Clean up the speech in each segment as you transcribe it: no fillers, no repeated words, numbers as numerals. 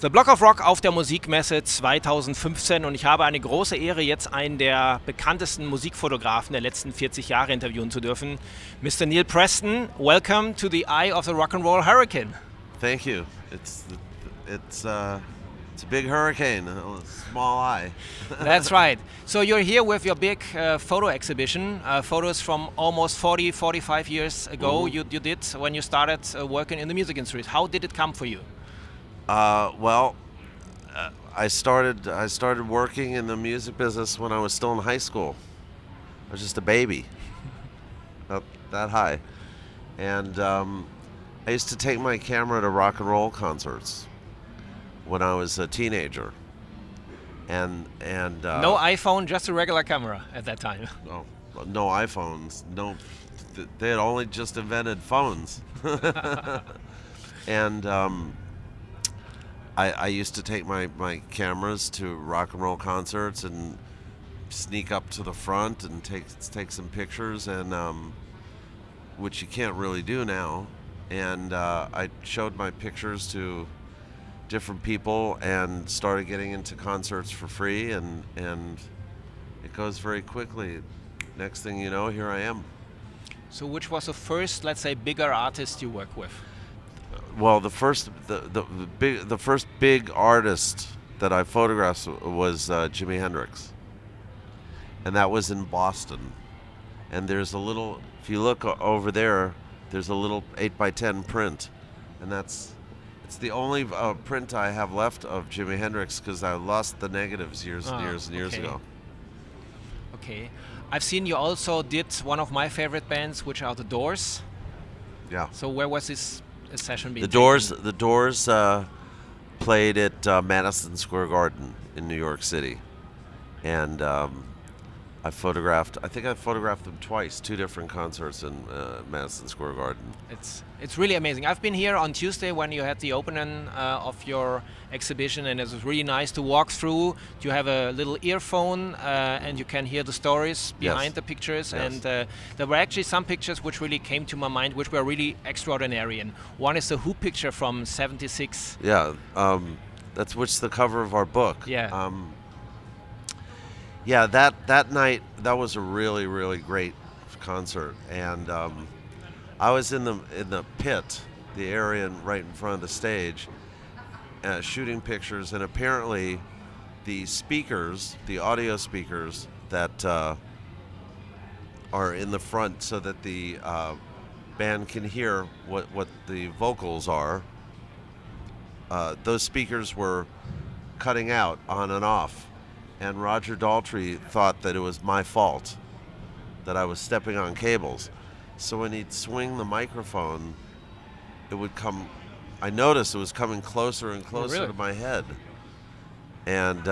The Block of Rock auf der Musikmesse 2015 und ich habe eine große Ehre, jetzt einen der bekanntesten Musikfotografen der letzten 40 Jahre interviewen zu dürfen. Mr. Neal Preston, welcome to the eye of the rock and roll hurricane. Thank you. It's a big hurricane, a small eye. That's right. So you're here with your big photo exhibition, photos from almost 40, 45 years ago you did when you started working in the music industry. How did it come for you? I started working in the music business when I was still in high school. I was just a baby, not that high, and I used to take my camera to rock and roll concerts when I was a teenager, and no iPhone, just a regular camera at that time. No iPhones. No, they had only just invented phones, and. I used to take my cameras to rock and roll concerts and sneak up to the front and take some pictures, and which you can't really do now. And I showed my pictures to different people and started getting into concerts for free, and it goes very quickly. Next thing you know, here I am. So which was the first, let's say, bigger artist you work with? Well, the first big artist that I photographed was Jimi Hendrix, and that was in Boston. And there's a little, if you look over there, there's a little 8x10 print, and it's the only print I have left of Jimi Hendrix because I lost the negatives years ago. Okay, I've seen you also did one of my favorite bands, which are the Doors. Yeah. So where was this session being The Doors played at Madison Square Garden in New York City, and I think I photographed them twice, two different concerts in Madison Square Garden. It's really amazing. I've been here on Tuesday when you had the opening of your exhibition, and it was really nice to walk through. You have a little earphone and you can hear the stories behind the pictures. Yes. And there were actually some pictures which really came to my mind, which were really extraordinary. And one is the Who picture from '76. Yeah, that's the cover of our book. Yeah. Yeah, that night, that was a really, really great concert, and I was in the pit, the area right in front of the stage, shooting pictures, and apparently the speakers, the audio speakers that are in the front so that the band can hear what the vocals are, those speakers were cutting out on and off. And Roger Daltrey thought that it was my fault that I was stepping on cables. So when he'd swing the microphone, it would come, I noticed it was coming closer and closer to my head. And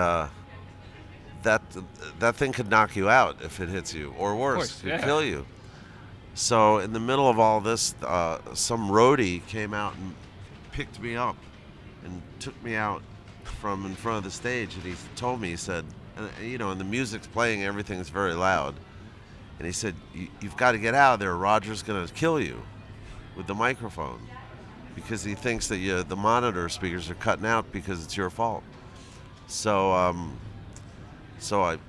that thing could knock you out if it hits you, or worse, it could kill you. So in the middle of all this, some roadie came out and picked me up and took me out from in front of the stage, and he told me, he said, and the music's playing, everything's very loud, and he said, you've got to get out of there, Roger's going to kill you with the microphone, because he thinks that the monitor speakers are cutting out because it's your fault. So I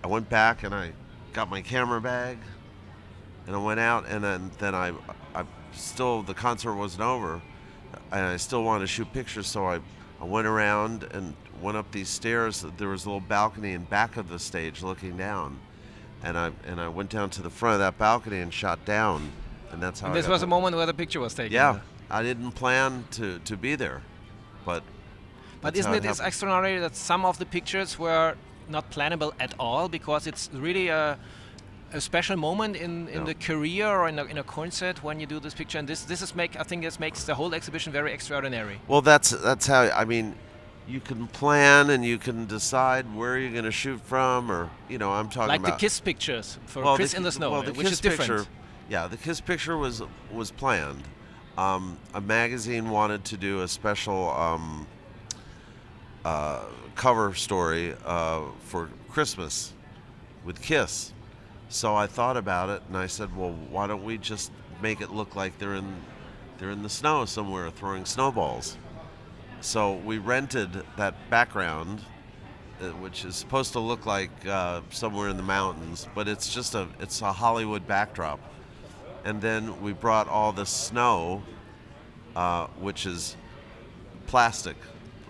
went back and I got my camera bag and I went out, and then I still, the concert wasn't over, and I still wanted to shoot pictures, so I went around and went up these stairs. There was a little balcony in back of the stage looking down, and I went down to the front of that balcony and shot down, and that's how. And this was a moment where the picture was taken. Yeah, I didn't plan to be there, but isn't it extraordinary that some of the pictures were not plannable at all, because it's really a special moment in the career or in a concert when you do this picture, and I think this makes the whole exhibition very extraordinary. Well, that's how, I mean, you can plan and you can decide where you're going to shoot from, or I'm talking like about the Kiss pictures for Chris in the Snow, well, the which Kiss is different. Picture, yeah, the Kiss picture was planned. A magazine wanted to do a special cover story for Christmas with Kiss. So I thought about it, and I said, well, why don't we just make it look like they're in the snow somewhere throwing snowballs? So we rented that background, which is supposed to look like somewhere in the mountains, but it's just it's a Hollywood backdrop. And then we brought all the snow, which is plastic.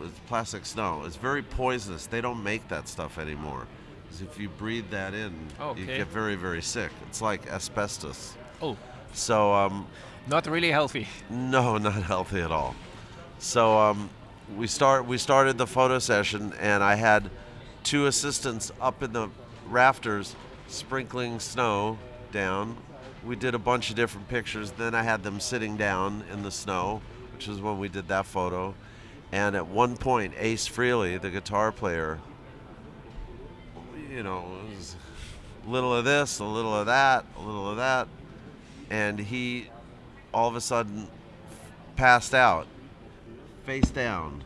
It's plastic snow. It's very poisonous. They don't make that stuff anymore. Because if you breathe that in, you get very, very sick. It's like asbestos. Oh. So not really healthy. No, not healthy at all. So we started the photo session, and I had 2 assistants up in the rafters sprinkling snow down. We did a bunch of different pictures. Then I had them sitting down in the snow, which is when we did that photo. And at one point, Ace Frehley, the guitar player, it was a little of this, a little of that, a little of that, and he all of a sudden passed out, face down.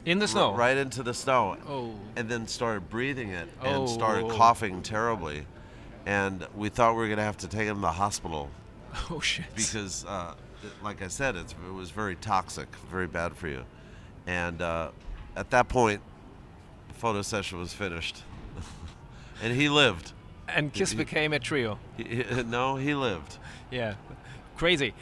In the snow? Right into the snow. Oh. And then started breathing it and started coughing terribly. And we thought we were going to have to take him to the hospital. Oh, shit. Because, like I said, it was very toxic, very bad for you. And at that point, the photo session was finished. And he lived. And Kiss became a trio. No, he lived. Yeah. Crazy.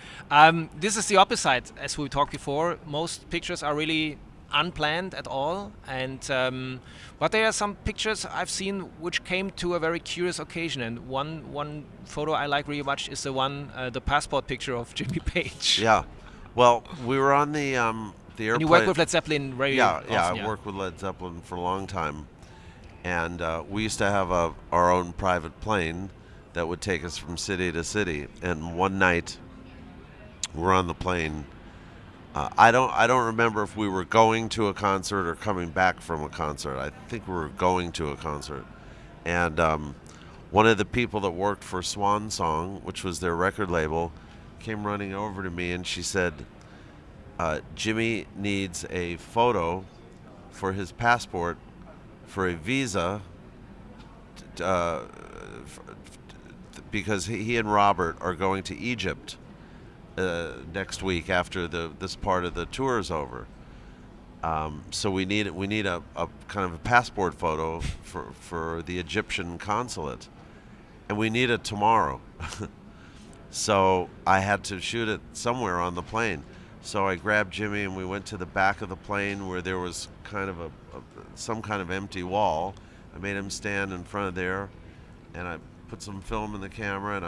This is the opposite, as we talked before. Most pictures are really unplanned at all, and but there are some pictures I've seen which came to a very curious occasion, and one photo I like really much is the passport picture of Jimmy Page. Yeah, well, we were on the airplane. And you work with Led Zeppelin very often. I worked with Led Zeppelin for a long time, and we used to have our own private plane that would take us from city to city. And one night, we're on the plane. I don't remember if we were going to a concert or coming back from a concert. I think we were going to a concert. And one of the people that worked for Swan Song, which was their record label, came running over to me and she said, Jimmy needs a photo for his passport for a visa because he and Robert are going to Egypt next week after this part of the tour is over. So we need a kind of a passport photo for the Egyptian consulate, and we need it tomorrow. So I had to shoot it somewhere on the plane. So I grabbed Jimmy and we went to the back of the plane where there was kind of some kind of empty wall. I made him stand in front of there, and I put some film in the camera, and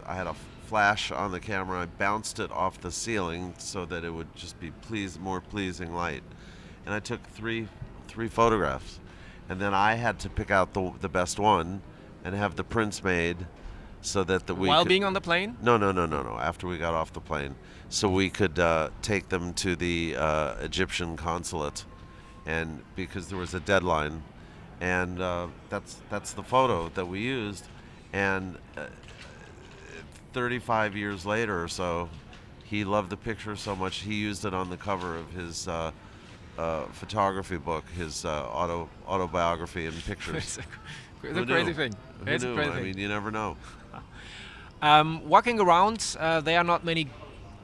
I had a flash on the camera. I bounced it off the ceiling so that it would just be more pleasing light. And I took three photographs, and then I had to pick out the best one and have the prints made so that while being on the plane? No. After we got off the plane, so we could take them to the Egyptian consulate, and because there was a deadline, and that's the photo that we used, and 35 years later or so, he loved the picture so much he used it on the cover of his photography book, his autobiography and pictures. It's a crazy thing. It's a crazy thing. I mean, you never know. Walking around, there are not many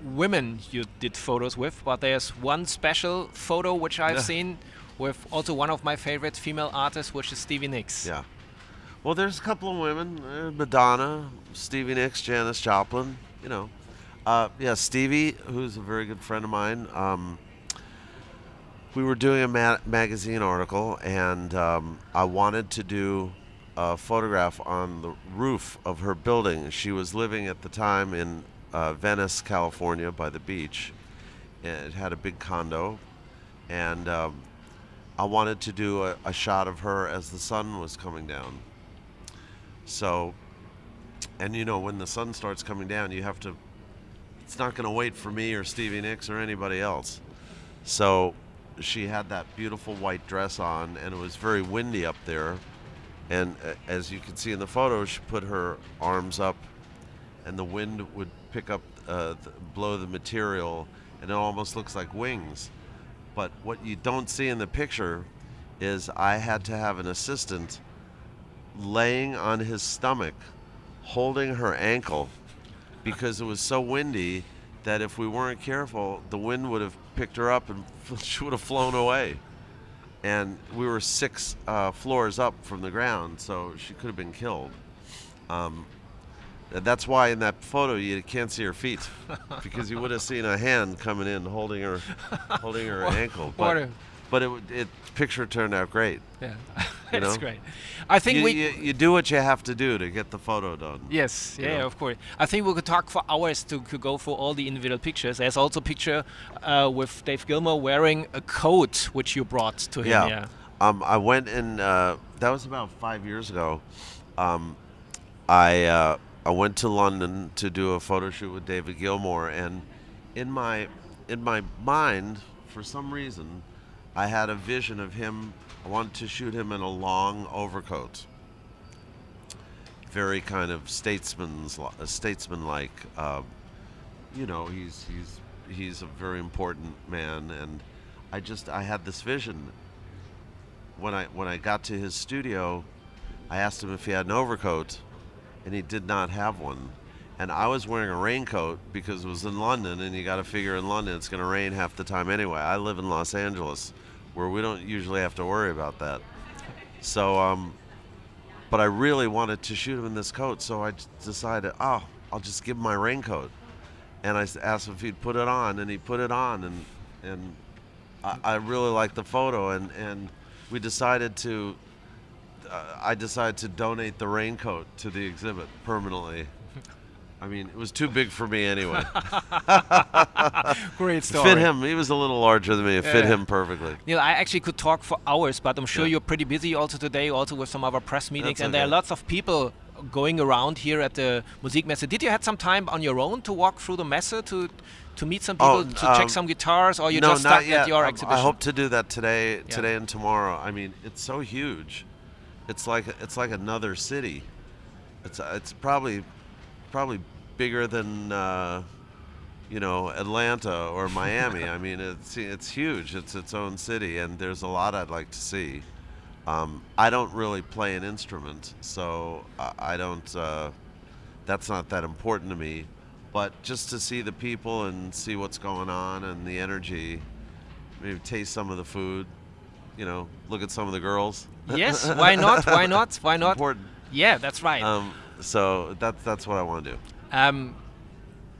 women you did photos with, but there's one special photo which I've seen with also one of my favorite female artists, which is Stevie Nicks. Yeah. Well, there's a couple of women, Madonna, Stevie Nicks, Janis Joplin, Stevie, who's a very good friend of mine. We were doing a magazine article, and I wanted to do a photograph on the roof of her building. She was living at the time in Venice, California, by the beach. It had a big condo, and I wanted to do a shot of her as the sun was coming down. So, and when the sun starts coming down, it's not going to wait for me or Stevie Nicks or anybody else. So she had that beautiful white dress on, and it was very windy up there. And as you can see in the photo, she put her arms up, and the wind would pick up, blow the material, and it almost looks like wings. But what you don't see in the picture is I had to have an assistant laying on his stomach, holding her ankle, because it was so windy that if we weren't careful, the wind would have picked her up and she would have flown away. And we were 6 floors up from the ground, so she could have been killed. That's why in that photo you can't see her feet, because you would have seen a hand coming in holding her ankle. But it picture turned out great. Yeah, it's great. I think you do what you have to do to get the photo done. Yes, yeah, of course. I think we could talk for hours to go through all the individual pictures. There's also a picture with Dave Gilmour wearing a coat which you brought to him. Yeah. I went and that was about 5 years ago. I went to London to do a photo shoot with David Gilmour, and in my mind, for some reason, I had a vision of him. I wanted to shoot him in a long overcoat, very kind of statesman-like. You know, he's a very important man, and I had this vision. When I got to his studio, I asked him if he had an overcoat, and he did not have one. And I was wearing a raincoat because it was in London, and you got to figure in London it's going to rain half the time anyway. I live in Los Angeles, where we don't usually have to worry about that. So, but I really wanted to shoot him in this coat, so I decided, I'll just give him my raincoat. And I asked him if he'd put it on, and he put it on, and I really liked the photo, and we decided to, I decided to donate the raincoat to the exhibit permanently. I mean, it was too big for me anyway. Great story. Fit him. He was a little larger than me. It fit him perfectly. You know, I actually could talk for hours, but I'm sure you're pretty busy also today, also with some other press meetings, and there are lots of people going around here at the Musikmesse. Did you have some time on your own to walk through the messe to meet some people, to check some guitars, or you just stuck at your exhibition? I hope to do that today and tomorrow. I mean, it's so huge. It's like another city. It's probably bigger than Atlanta or Miami. I mean, it's huge. It's its own city, and there's a lot I'd like to see. I don't really play an instrument, so I don't. That's not that important to me. But just to see the people and see what's going on and the energy, maybe taste some of the food. Look at some of the girls. Yes, why not? Why not? Why not? Important. Yeah, that's right. So that's what I want to do.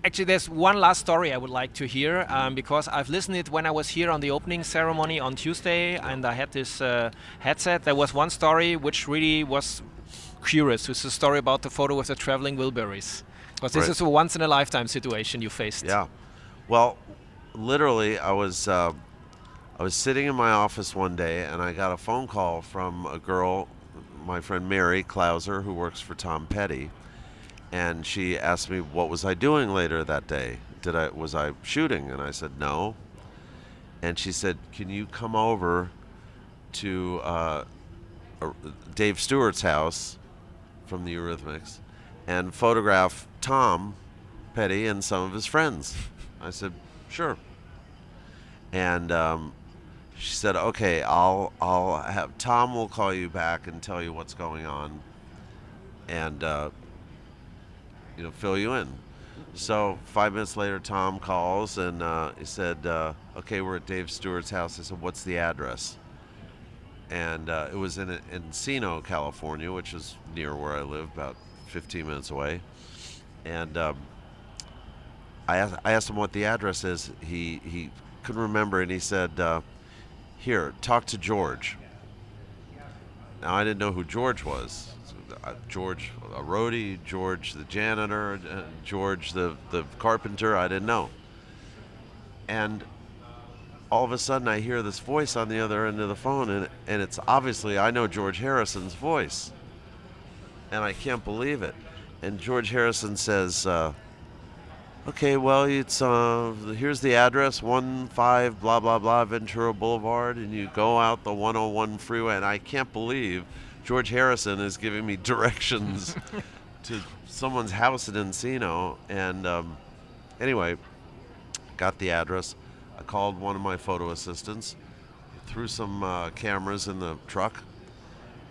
Actually, there's one last story I would like to hear, because I've listened it when I was here on the opening ceremony on Tuesday, and I had this headset. There was one story which really was curious. It's a story about the photo with the traveling Wilburys. Because this is a once-in-a-lifetime situation you faced. Yeah. Well, literally, I was sitting in my office one day, and I got a phone call from a girl, my friend Mary Klauser, who works for Tom Petty, and she asked me what was I doing later that day. Was I shooting? And I said no. And she said, "Can you come over to Dave Stewart's house from the Eurythmics and photograph Tom Petty and some of his friends?" I said, "Sure." And she said, "Okay, I'll have Tom will call you back and tell you what's going on, and fill you in." So 5 minutes later, Tom calls and he said, "Okay, we're at Dave Stewart's house." I said, "What's the address?" And it was in Encino, California, which is near where I live, about 15 minutes away. And I asked him what the address is. He couldn't remember, and he said, "Here, talk to George." Now, I didn't know who George was. George, a roadie, George the janitor, George the carpenter, I didn't know. And all of a sudden I hear this voice on the other end of the phone, and it's obviously, I know George Harrison's voice. And I can't believe it. And George Harrison says, "Okay, well, it's here's the address, 15 blah blah blah Ventura Boulevard, and you go out the 101 freeway." And I can't believe George Harrison is giving me directions to someone's house in Encino. And anyway, got the address. I called one of my photo assistants, threw some cameras in the truck,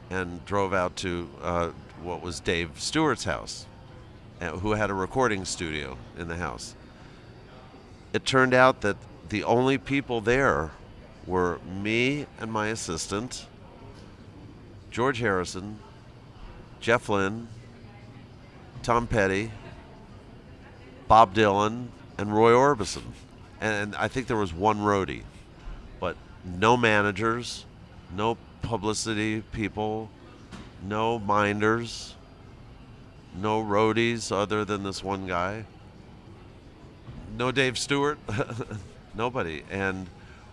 and drove out to what was Dave Stewart's house, who had a recording studio in the house. it turned out that the only people there were me and my assistant, George Harrison, Jeff Lynne, Tom Petty, Bob Dylan, and Roy Orbison. And I think there was one roadie, but no managers, no publicity people, no minders, no roadies other than this one guy, no Dave Stewart, nobody. And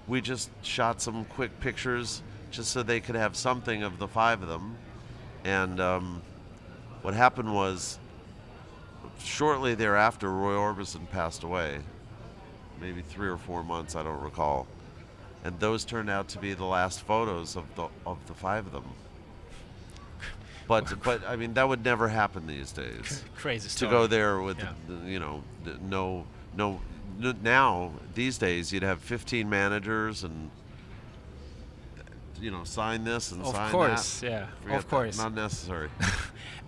we just shot some quick pictures just so they could have something of the five of them. And what happened was, shortly thereafter, Roy Orbison passed away, maybe 3 or 4 months, I don't recall. And those turned out to be the last photos of the five of them. But I mean, that would never happen these days. Crazy story. To go there with, you know, no. Now these days you'd have 15 managers and, you know, sign this and sign that. Of course, yeah. Of course. Not necessary.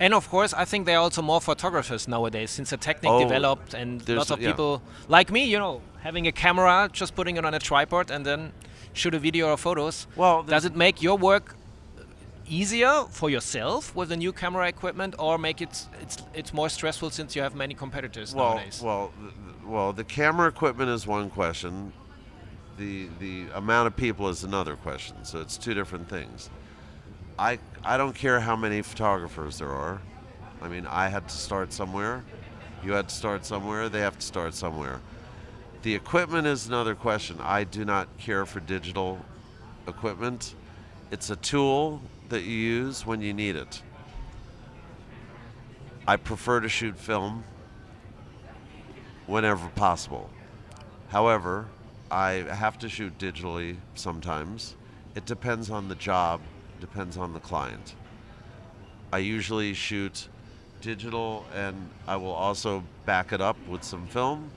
And of course, I think there are also more photographers nowadays since the technique developed, and lots of people like me, you know, having a camera, just putting it on a tripod and then shoot a video or photos. Well, does it make your work easier for yourself with the new camera equipment, or make it's more stressful since you have many competitors nowadays? Well, the camera equipment is one question. The amount of people is another question. So it's two different things. I don't care how many photographers there are. I mean, I had to start somewhere. You had to start somewhere. They have to start somewhere. The equipment is another question. I do not care for digital equipment. It's a tool that you use when you need it. I prefer to shoot film whenever possible. However, I have to shoot digitally sometimes. It depends on the job, depends on the client. I usually shoot digital, and I will also back it up with some film,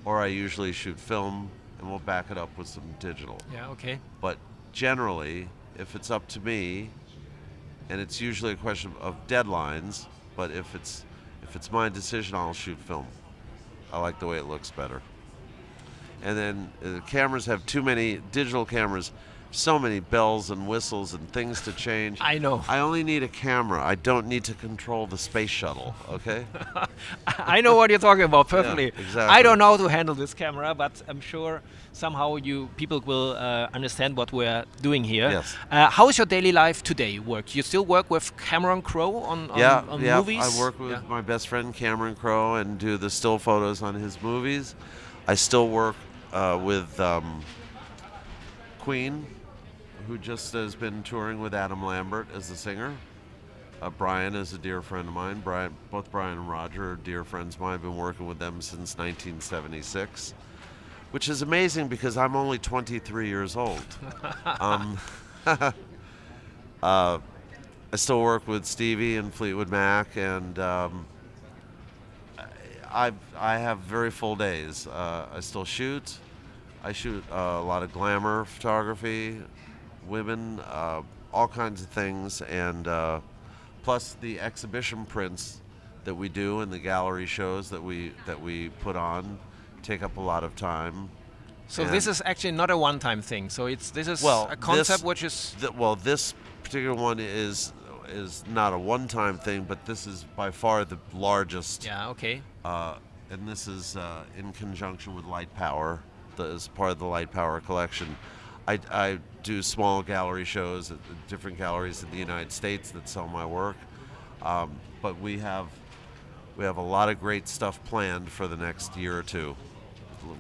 or I usually shoot film and we'll back it up with some digital. Yeah, okay. But generally, if it's up to me, and it's usually a question of deadlines, but if it's my decision, I'll shoot film. I like the way it looks better. And then the cameras have too many, digital cameras, so many bells and whistles and things to change. I know. I only need a camera. I don't need to control the space shuttle, okay? I know what you're talking about perfectly. Yeah, exactly. I don't know how to handle this camera, but I'm sure somehow people will understand what we're doing here. Yes. How is your daily life today work? You still work with Cameron Crowe on movies? I work with my best friend Cameron Crowe and do the still photos on his movies. I still work with Queen, who just has been touring with Adam Lambert as the singer. Brian is a dear friend of mine. Both Brian and Roger are dear friends of mine. I've been working with them since 1976, which is amazing because I'm only 23 years old. I still work with Stevie and Fleetwood Mac, and I have very full days. I still shoot. I shoot a lot of glamour photography, women, all kinds of things, and plus the exhibition prints that we do and the gallery shows that we put on take up a lot not So this is actually not a one-time thing. So this is a concept which is this particular one is not a one-time thing, but this is by far the largest. Yeah. Okay. And this is in conjunction with Lightpower. As part of the Lightpower Collection. I do small gallery shows at different galleries in the United States that sell my work, but we have a lot of great stuff planned for the next year or two.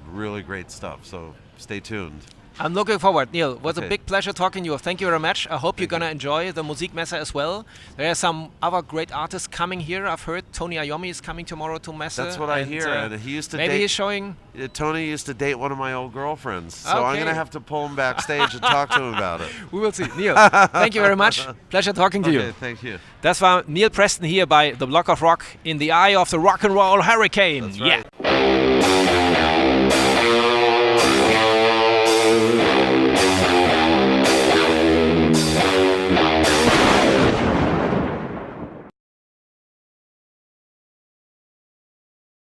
Really great stuff, so stay tuned. I'm looking forward. Neil, it was a big pleasure talking to you. Thank you very much. I hope you're going to enjoy the Musikmesse as well. There are some other great artists coming here. I've heard Tony Iommi is coming tomorrow to Messe. That's what I hear. And he used to maybe he's showing... Tony used to date one of my old girlfriends. So I'm going to have to pull him backstage and talk to him about it. We will see. Neil, thank you very much. Pleasure talking to you. Thank you. Das war Neil Preston hier bei The Block of Rock in the Eye of the Rock and Roll Hurricane. That's right. Yeah.